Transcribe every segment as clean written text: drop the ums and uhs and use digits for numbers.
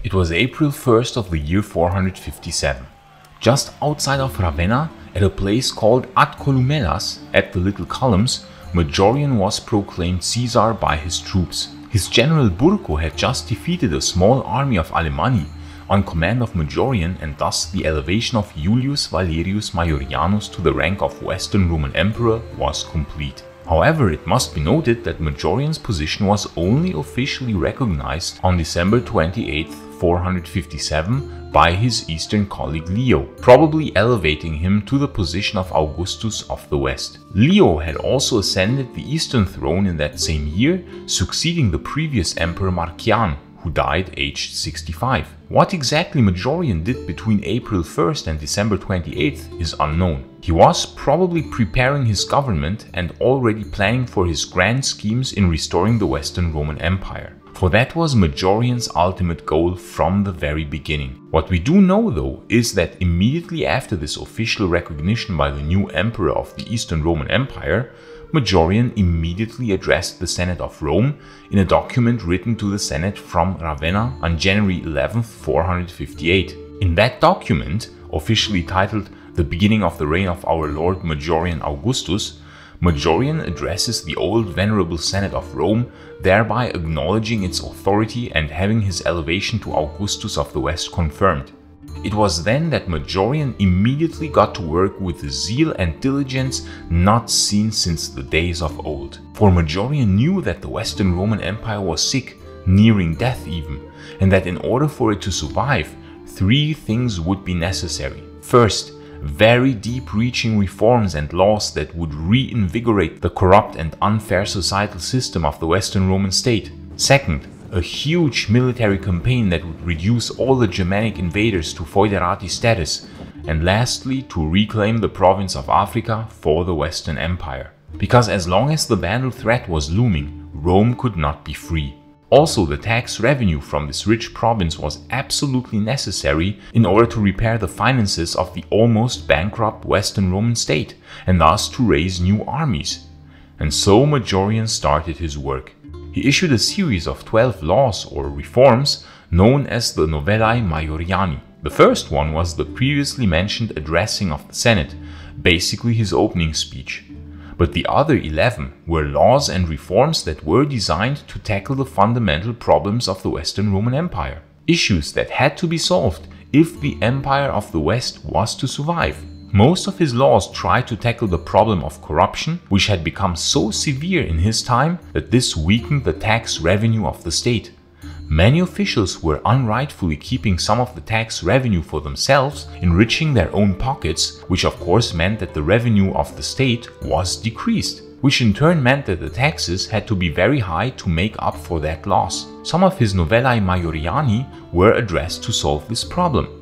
It was April 1st of the year 457. Just outside of Ravenna, at a place called Ad Columellas, at the Little Columns, Majorian was proclaimed Caesar by his troops. His general Burco had just defeated a small army of Alemanni on command of Majorian, and thus the elevation of Julius Valerius Maiorianus to the rank of Western Roman Emperor was complete. However, it must be noted that Majorian's position was only officially recognized on December 28, 457 by his eastern colleague Leo, probably elevating him to the position of Augustus of the West. Leo had also ascended the eastern throne in that same year, succeeding the previous emperor Marcian, who died aged 65. What exactly Majorian did between April 1st and December 28th is unknown. He was probably preparing his government and already planning for his grand schemes in restoring the Western Roman Empire. For that was Majorian's ultimate goal from the very beginning. What we do know though is that immediately after this official recognition by the new emperor of the Eastern Roman Empire, Majorian immediately addressed the Senate of Rome in a document written to the Senate from Ravenna on January 11, 458. In that document, officially titled The Beginning of the Reign of Our Lord Majorian Augustus, Majorian addresses the old venerable Senate of Rome, thereby acknowledging its authority and having his elevation to Augustus of the West confirmed. It was then that Majorian immediately got to work with a zeal and diligence not seen since the days of old. For Majorian knew that the Western Roman Empire was sick, nearing death even, and that in order for it to survive, three things would be necessary. First, very deep-reaching reforms and laws that would reinvigorate the corrupt and unfair societal system of the Western Roman state. Second, a huge military campaign that would reduce all the Germanic invaders to foederati status, and lastly, to reclaim the province of Africa for the Western Empire. Because as long as the Vandal threat was looming, Rome could not be free. Also, the tax revenue from this rich province was absolutely necessary in order to repair the finances of the almost bankrupt Western Roman state, and thus to raise new armies. And so Majorian started his work. He issued a series of 12 laws or reforms known as the Novellae Maioriani. The first one was the previously mentioned addressing of the Senate, basically his opening speech. But the other 11 were laws and reforms that were designed to tackle the fundamental problems of the Western Roman Empire. Issues that had to be solved if the Empire of the West was to survive. Most of his laws tried to tackle the problem of corruption, which had become so severe in his time that this weakened the tax revenue of the state. Many officials were unrightfully keeping some of the tax revenue for themselves, enriching their own pockets, which of course meant that the revenue of the state was decreased, which in turn meant that the taxes had to be very high to make up for that loss. Some of his Novellae Maioriani were addressed to solve this problem.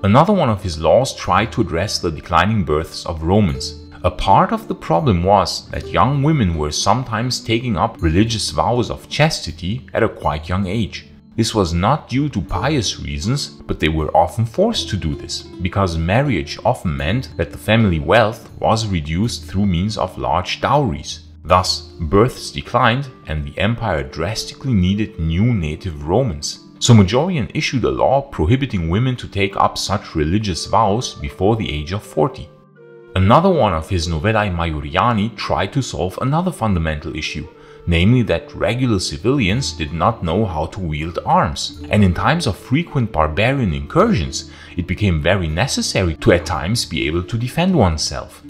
Another one of his laws tried to address the declining births of Romans. A part of the problem was that young women were sometimes taking up religious vows of chastity at a quite young age. This was not due to pious reasons, but they were often forced to do this, because marriage often meant that the family wealth was reduced through means of large dowries. Thus, births declined and the empire drastically needed new native Romans. So Majorian issued a law prohibiting women to take up such religious vows before the age of 40. Another one of his Novellae Maioriani tried to solve another fundamental issue, namely that regular civilians did not know how to wield arms, and in times of frequent barbarian incursions, it became very necessary to at times be able to defend oneself.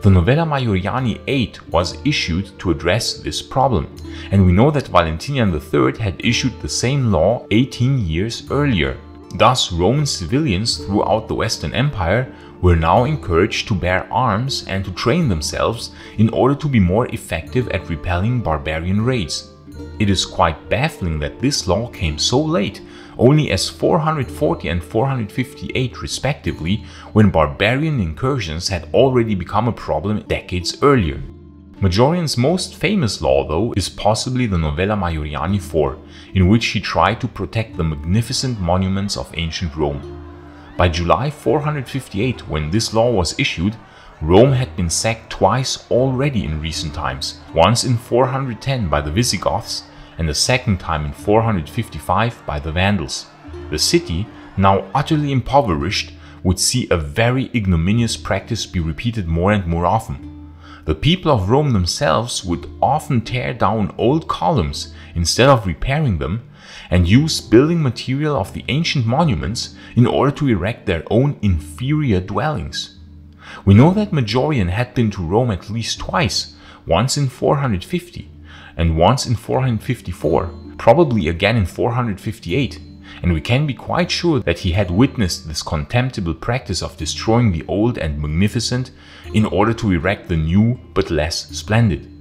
The Novella Maioriani 8 was issued to address this problem, and we know that Valentinian III had issued the same law 18 years earlier. Thus, Roman civilians throughout the Western Empire were now encouraged to bear arms and to train themselves in order to be more effective at repelling barbarian raids. It is quite baffling that this law came so late, only as 440 and 458 respectively, when barbarian incursions had already become a problem decades earlier. Majorian's most famous law, though, is possibly the Novella Maioriani 4, in which he tried to protect the magnificent monuments of ancient Rome. By July 458, when this law was issued, Rome had been sacked twice already in recent times, once in 410 by the Visigoths and the second time in 455 by the Vandals. The city, now utterly impoverished, would see a very ignominious practice be repeated more and more often. The people of Rome themselves would often tear down old columns instead of repairing them, and use building material of the ancient monuments in order to erect their own inferior dwellings. We know that Majorian had been to Rome at least twice, once in 450 and once in 454, probably again in 458, and we can be quite sure that he had witnessed this contemptible practice of destroying the old and magnificent in order to erect the new but less splendid.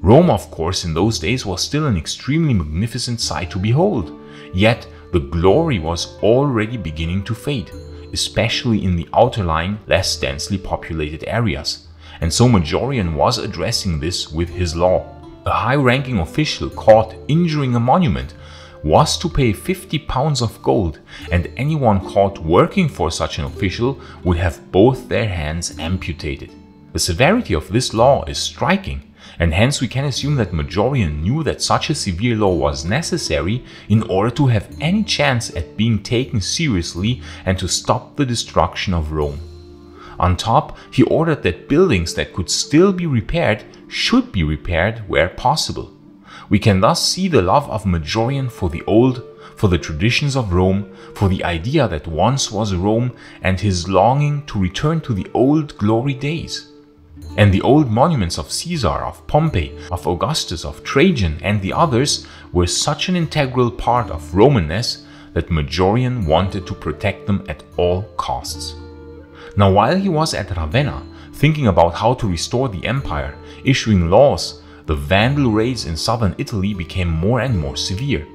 Rome, of course, in those days was still an extremely magnificent sight to behold, yet the glory was already beginning to fade, especially in the outlying, less densely populated areas, and so Majorian was addressing this with his law. A high-ranking official caught injuring a monument was to pay 50 pounds of gold, and anyone caught working for such an official would have both their hands amputated. The severity of this law is striking, and hence we can assume that Majorian knew that such a severe law was necessary in order to have any chance at being taken seriously and to stop the destruction of Rome. On top, he ordered that buildings that could still be repaired should be repaired where possible. We can thus see the love of Majorian for the old, for the traditions of Rome, for the idea that once was Rome, and his longing to return to the old glory days. And the old monuments of Caesar, of Pompey, of Augustus, of Trajan, and the others were such an integral part of Romanness that Majorian wanted to protect them at all costs. Now, while he was at Ravenna, thinking about how to restore the empire, issuing laws, the Vandal raids in southern Italy became more and more severe.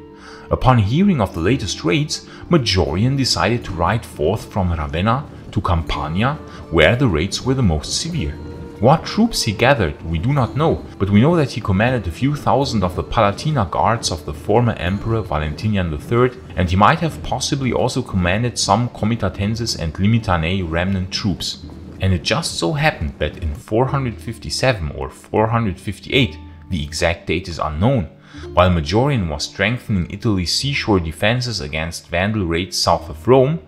Upon hearing of the latest raids, Majorian decided to ride forth from Ravenna to Campania, where the raids were the most severe. What troops he gathered we do not know, but we know that he commanded a few thousand of the Palatina guards of the former emperor Valentinian III, and he might have possibly also commanded some Comitatenses and Limitanei remnant troops. And it just so happened that in 457 or 458, the exact date is unknown, while Majorian was strengthening Italy's seashore defenses against Vandal raids south of Rome,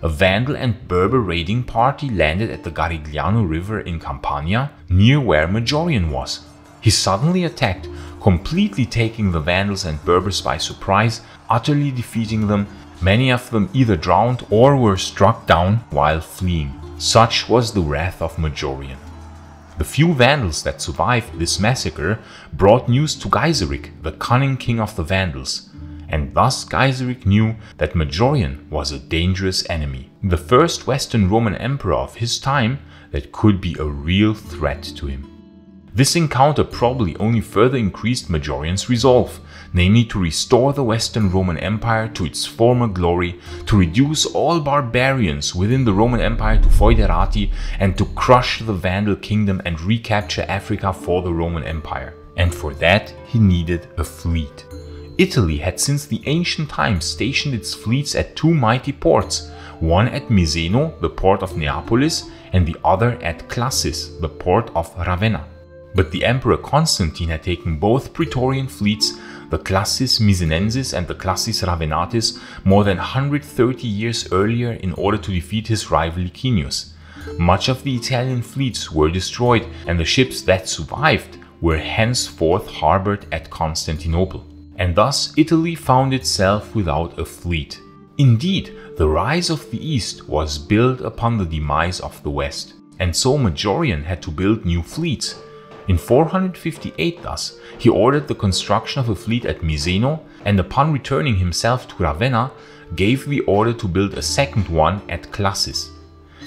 a Vandal and Berber raiding party landed at the Garigliano River in Campania, near where Majorian was. He suddenly attacked, completely taking the Vandals and Berbers by surprise, utterly defeating them, many of them either drowned or were struck down while fleeing. Such was the wrath of Majorian. The few Vandals that survived this massacre brought news to Gaiseric, the cunning king of the Vandals, and thus Gaiseric knew that Majorian was a dangerous enemy, the first Western Roman emperor of his time that could be a real threat to him. This encounter probably only further increased Majorian's resolve, namely to restore the Western Roman Empire to its former glory, to reduce all barbarians within the Roman Empire to foederati, and to crush the Vandal kingdom and recapture Africa for the Roman Empire. And for that he needed a fleet. Italy had since the ancient times stationed its fleets at two mighty ports, one at Miseno, the port of Neapolis, and the other at Classis, the port of Ravenna. But the Emperor Constantine had taken both Praetorian fleets, the Classis Misenensis and the Classis Ravenatis, more than 130 years earlier in order to defeat his rival Licinius. Much of the Italian fleets were destroyed, and the ships that survived were henceforth harbored at Constantinople. And thus Italy found itself without a fleet. Indeed, the rise of the East was built upon the demise of the West, and so Majorian had to build new fleets. In 458 thus, he ordered the construction of a fleet at Miseno, and upon returning himself to Ravenna, gave the order to build a second one at Classis.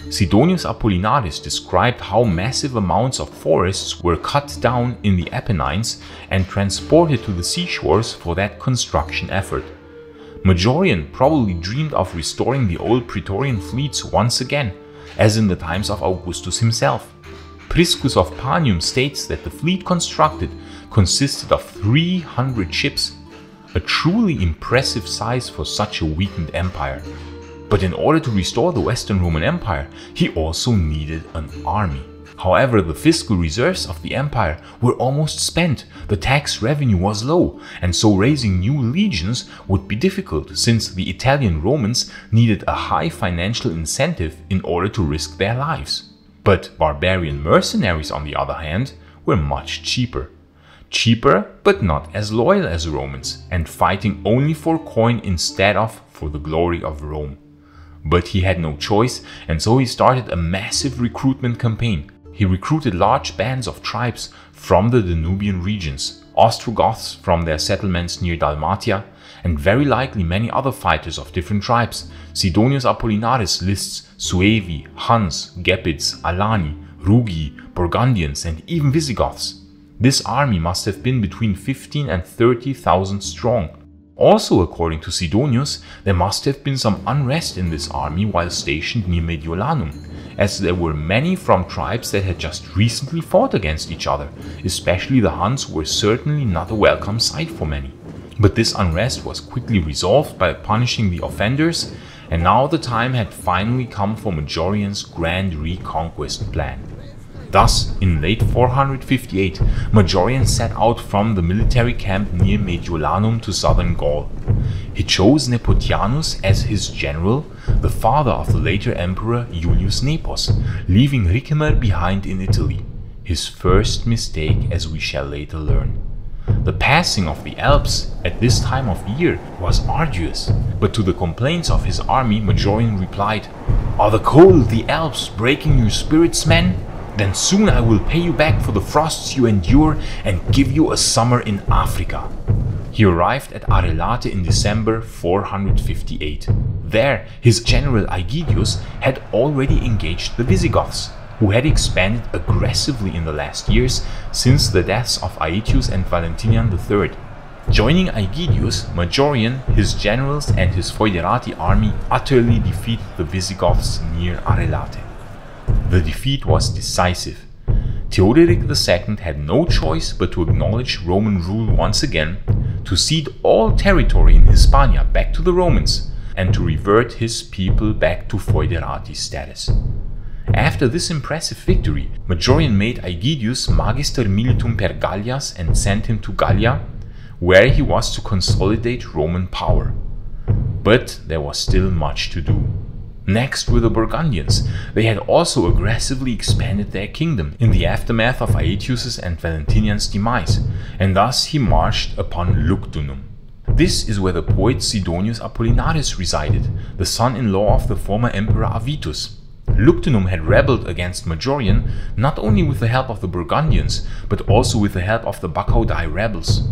Sidonius Apollinaris described how massive amounts of forests were cut down in the Apennines and transported to the seashores for that construction effort. Majorian probably dreamed of restoring the old Praetorian fleets once again, as in the times of Augustus himself. Priscus of Panium states that the fleet constructed consisted of 300 ships, a truly impressive size for such a weakened empire. But in order to restore the Western Roman Empire, he also needed an army. However, the fiscal reserves of the empire were almost spent, the tax revenue was low, and so raising new legions would be difficult since the Italian Romans needed a high financial incentive in order to risk their lives. But barbarian mercenaries, on the other hand, were much cheaper. Cheaper, but not as loyal as Romans, and fighting only for coin instead of for the glory of Rome. But he had no choice, and so he started a massive recruitment campaign. He recruited large bands of tribes from the Danubian regions, Ostrogoths from their settlements near Dalmatia, and very likely many other fighters of different tribes. Sidonius Apollinaris lists Suevi, Huns, Gepids, Alani, Rugi, Burgundians, and even Visigoths. This army must have been between 15 and 30,000 strong. Also, according to Sidonius, there must have been some unrest in this army while stationed near Mediolanum, as there were many from tribes that had just recently fought against each other, especially the Huns were certainly not a welcome sight for many. But this unrest was quickly resolved by punishing the offenders, and now the time had finally come for Majorian's grand reconquest plan. Thus, in late 458, Majorian set out from the military camp near Mediolanum to southern Gaul. He chose Nepotianus as his general, the father of the later emperor Julius Nepos, leaving Ricimer behind in Italy. His first mistake, as we shall later learn. The passing of the Alps at this time of year was arduous, but to the complaints of his army Majorian replied, "Are the cold, the Alps, breaking your spirits, men? Then soon I will pay you back for the frosts you endure and give you a summer in Africa." He arrived at Arelate in December 458. There, his general Aegidius had already engaged the Visigoths, who had expanded aggressively in the last years since the deaths of Aetius and Valentinian III. Joining Aegidius, Majorian, his generals and his foederati army utterly defeated the Visigoths near Arelate. The defeat was decisive. Theodoric II had no choice but to acknowledge Roman rule once again, to cede all territory in Hispania back to the Romans, and to revert his people back to foederati status. After this impressive victory, Majorian made Aegidius Magister Militum per Gallias and sent him to Gallia, where he was to consolidate Roman power. But there was still much to do. Next were the Burgundians. They had also aggressively expanded their kingdom in the aftermath of Aetius' and Valentinian's demise, and thus he marched upon Lugdunum. This is where the poet Sidonius Apollinaris resided, the son-in-law of the former emperor Avitus. Lugdunum had rebelled against Majorian not only with the help of the Burgundians, but also with the help of the Baccaudae rebels.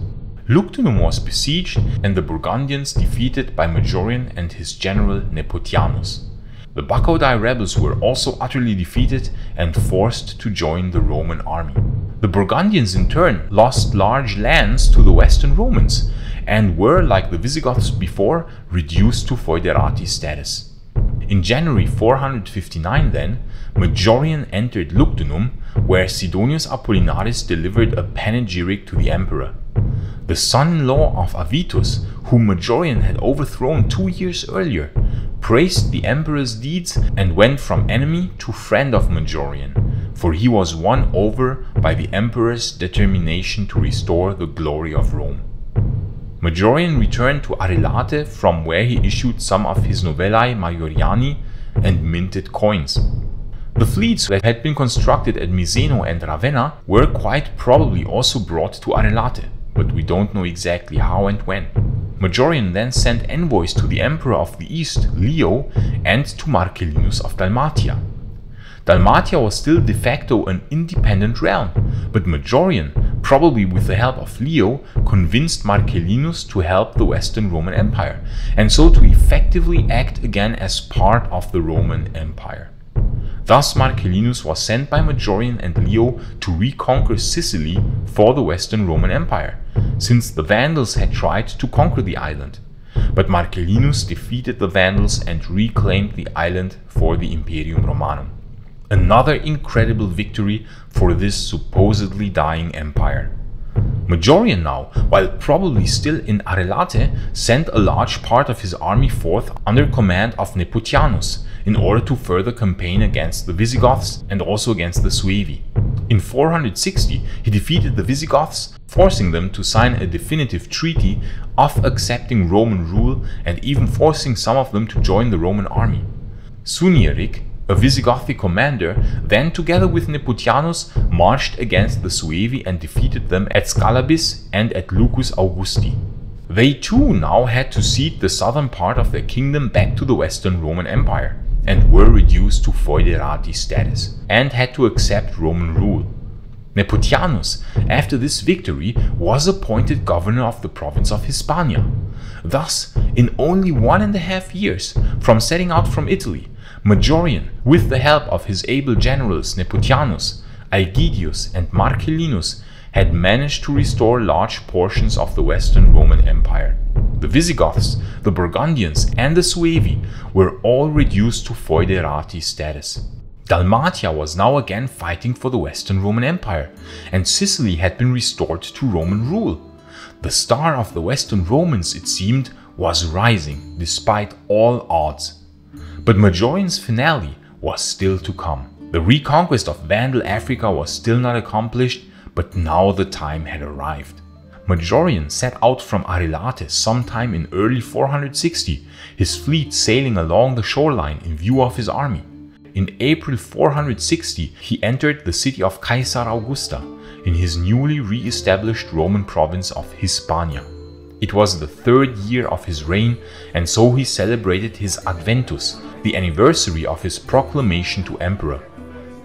Lugdunum was besieged and the Burgundians defeated by Majorian and his general Nepotianus. The Baccaudae rebels were also utterly defeated and forced to join the Roman army. The Burgundians in turn lost large lands to the Western Romans and were, like the Visigoths before, reduced to foederati status. In January 459 then, Majorian entered Lugdunum, where Sidonius Apollinaris delivered a panegyric to the emperor. The son-in-law of Avitus, whom Majorian had overthrown 2 years earlier, praised the emperor's deeds and went from enemy to friend of Majorian, for he was won over by the emperor's determination to restore the glory of Rome. Majorian returned to Arelate, from where he issued some of his novellae Maioriani and minted coins. The fleets that had been constructed at Miseno and Ravenna were quite probably also brought to Arelate, but we don't know exactly how and when. Majorian then sent envoys to the Emperor of the East, Leo, and to Marcellinus of Dalmatia. Dalmatia was still de facto an independent realm, but Majorian, probably with the help of Leo, convinced Marcellinus to help the Western Roman Empire, and so to effectively act again as part of the Roman Empire. Thus Marcellinus was sent by Majorian and Leo to reconquer Sicily for the Western Roman Empire, since the Vandals had tried to conquer the island. But Marcellinus defeated the Vandals and reclaimed the island for the Imperium Romanum. Another incredible victory for this supposedly dying empire. Majorian now, while probably still in Arelate, sent a large part of his army forth under command of Nepothianus in order to further campaign against the Visigoths and also against the Suevi. In 460, he defeated the Visigoths, forcing them to sign a definitive treaty of accepting Roman rule and even forcing some of them to join the Roman army. Sunieric, a Visigothic commander, then together with Nepothianus marched against the Suevi and defeated them at Scalabis and at Lucus Augusti. They too now had to cede the southern part of their kingdom back to the Western Roman Empire, and were reduced to foederati status, and had to accept Roman rule. Nepothianus, after this victory, was appointed governor of the province of Hispania. Thus, in only 1.5 years from setting out from Italy, Majorian, with the help of his able generals Nepothianus, Aegidius and Marcellinus, had managed to restore large portions of the Western Roman Empire. The Visigoths, the Burgundians and the Suevi were all reduced to foederati status. Dalmatia was now again fighting for the Western Roman Empire, and Sicily had been restored to Roman rule. The star of the Western Romans, it seemed, was rising despite all odds. But Majorian's finale was still to come. The reconquest of Vandal Africa was still not accomplished, but now the time had arrived. Majorian set out from Arelate sometime in early 460, his fleet sailing along the shoreline in view of his army. In April 460, he entered the city of Caesar Augusta in his newly re-established Roman province of Hispania. It was the 3rd year of his reign, and so he celebrated his Adventus, the anniversary of his proclamation to emperor.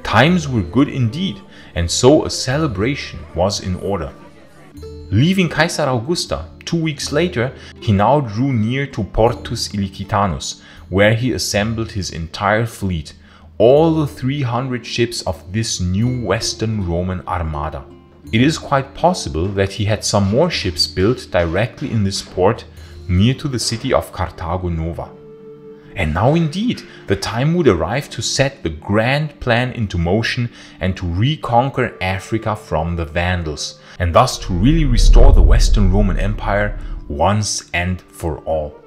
Times were good indeed, and so a celebration was in order. Leaving Caesar Augusta 2 weeks later, he now drew near to Portus Ilicitanus, where he assembled his entire fleet, all the 300 ships of this new Western Roman armada. It is quite possible that he had some more ships built directly in this port near to the city of Carthago Nova. And now indeed, the time would arrive to set the grand plan into motion and to reconquer Africa from the Vandals, and thus to really restore the Western Roman Empire once and for all.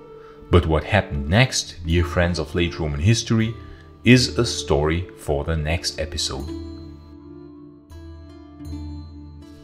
But what happened next, dear friends of late Roman history, is a story for the next episode.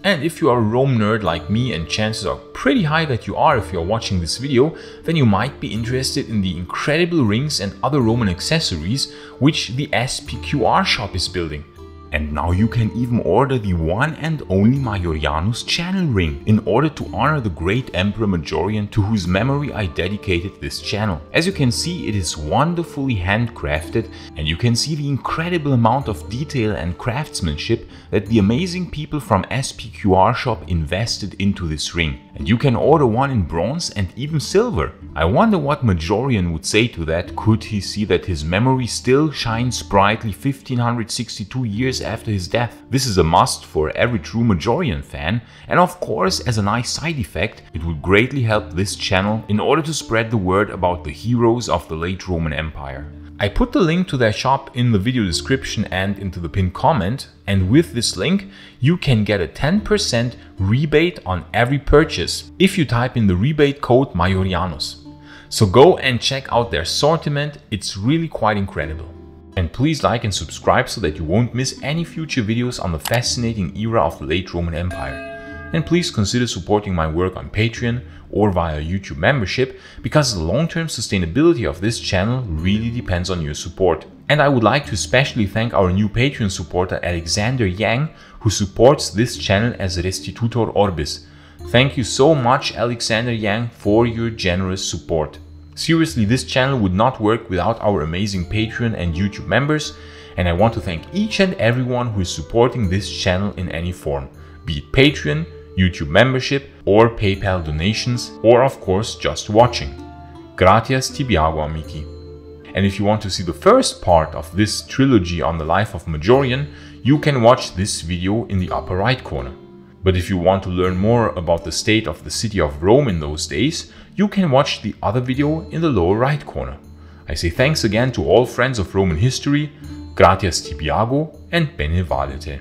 And if you are a Rome nerd like me, and chances are pretty high that you are if you are watching this video, then you might be interested in the incredible rings and other Roman accessories which the SPQR Shop is building. And now you can even order the one and only Maiorianus channel ring in order to honor the great Emperor Majorian, to whose memory I dedicated this channel. As you can see, it is wonderfully handcrafted, and you can see the incredible amount of detail and craftsmanship that the amazing people from SPQR Shop invested into this ring. And you can order one in bronze and even silver. I wonder what Majorian would say to that, could he see that his memory still shines brightly 1562 years after his death. This is a must for every true Majorian fan, and of course, as a nice side effect, it would greatly help this channel in order to spread the word about the heroes of the late Roman Empire. I put the link to their shop in the video description and into the pinned comment, and with this link you can get a 10% rebate on every purchase if you type in the rebate code Maiorianus. So go and check out their assortment, it's really quite incredible. And please like and subscribe so that you won't miss any future videos on the fascinating era of the late Roman Empire. And please consider supporting my work on Patreon or via YouTube membership, because the long-term sustainability of this channel really depends on your support. And I would like to especially thank our new Patreon supporter Alexander Yang, who supports this channel as Restitutor Orbis. Thank you so much, Alexander Yang, for your generous support. Seriously, this channel would not work without our amazing Patreon and YouTube members, and I want to thank each and everyone who is supporting this channel in any form, be it Patreon, YouTube membership, or PayPal donations, or of course just watching. Gratias tibiago, amici. And if you want to see the first part of this trilogy on the life of Majorian, you can watch this video in the upper right corner. But if you want to learn more about the state of the city of Rome in those days, you can watch the other video in the lower right corner. I say thanks again to all friends of Roman history, gratias tibiago, and bene valete.